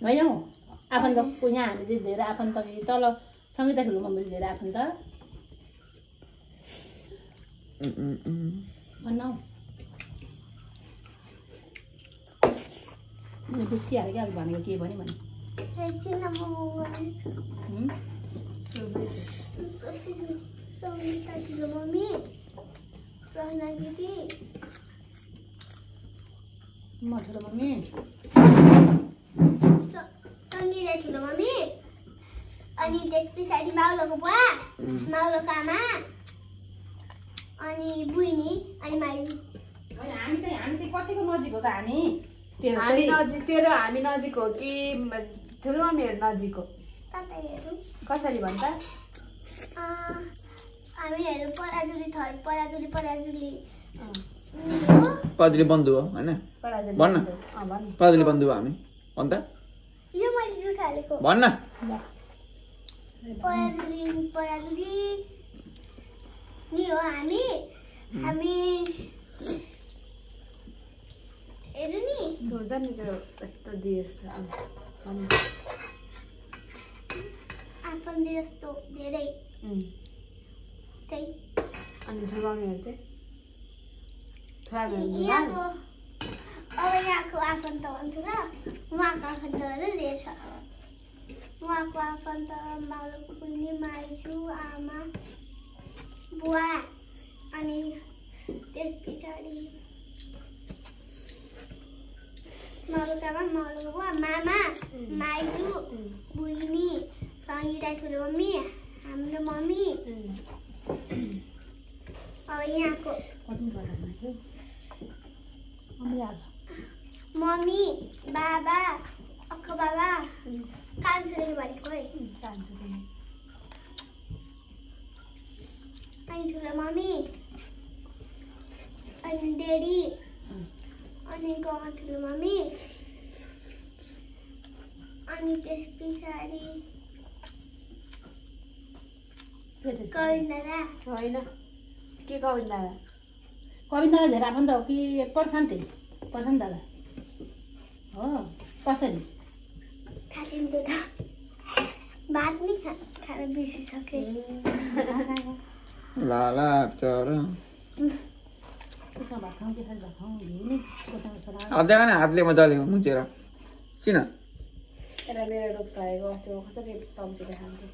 होइन हौ आफन्तको यहाँ हामी चाहिँ धेरै आफन्त तल सङ्गीता ठुलो मम्मीले धेरै आफन्त भन्नु मैले बिर्सिहालेँ क्या भनेको के भने सङ्गीता ठुलो मम्मी प्रहना दिदी म ठुलो मम्मी सङ्गीता ठुलो मम्मी अनि त्यस पछाडि माउलोको बुवा माउलोको आमा अनि बुइनी अनि माइली हामी चाहिँ कतिको नजिक हो त हामी हामी नजिक हो कि ठुलो मम्मीहरू नजिक हो तपाईँहरू कसरी भन्छ हामीहरू पराजुली पराजुली बन्धु हो होइन भन्न पराजुली बन्धु हो हामी अन्त यो मैले जुल खालेको भन्न पराजुली नि हो हामी हेर्नु नि हुन्छ नि त्यो यस्तो दिए जस्तो आफन्ती जस्तो धेरै त्यही अनि ठुलो मम्मीहरू चाहिँ अब यहाँको आफन्त भन्छु र उहाँको आफन्तहरू धेरै छ उहाँको आफन्त माउलोको बहिनी माइजू आमा बुवा अनि त्यस पछाडि माउलोको आमा माउलोको बुवा मामा माइजू बहिनी सङ्गीता ठुलो मम्मी हाम्रो मम्मी अब यहाँको मम्मी बाबा अक्का बाबा कान्छोले भनेको है अनि ठुलो मम्मी अनि डेडी अनि गाउँमा ठुलो मम्मी अनि त्यस पछाडि कविन्दा होइन के कविन्दा कविन्दा धेरै आफन्त हो कि प्रशान्त दादा हो कसरी थाहा छैन त्यो त भात नि खान बिर्सिसकेँ लाला चरा त्यसमा भात खाउँ के खास भात खाउँ नि हातले खाने हातले मजाले मुछेर किन यसलाई मेरो रोग सहेको त्यो कसरी सब्जीले खान्थ्यो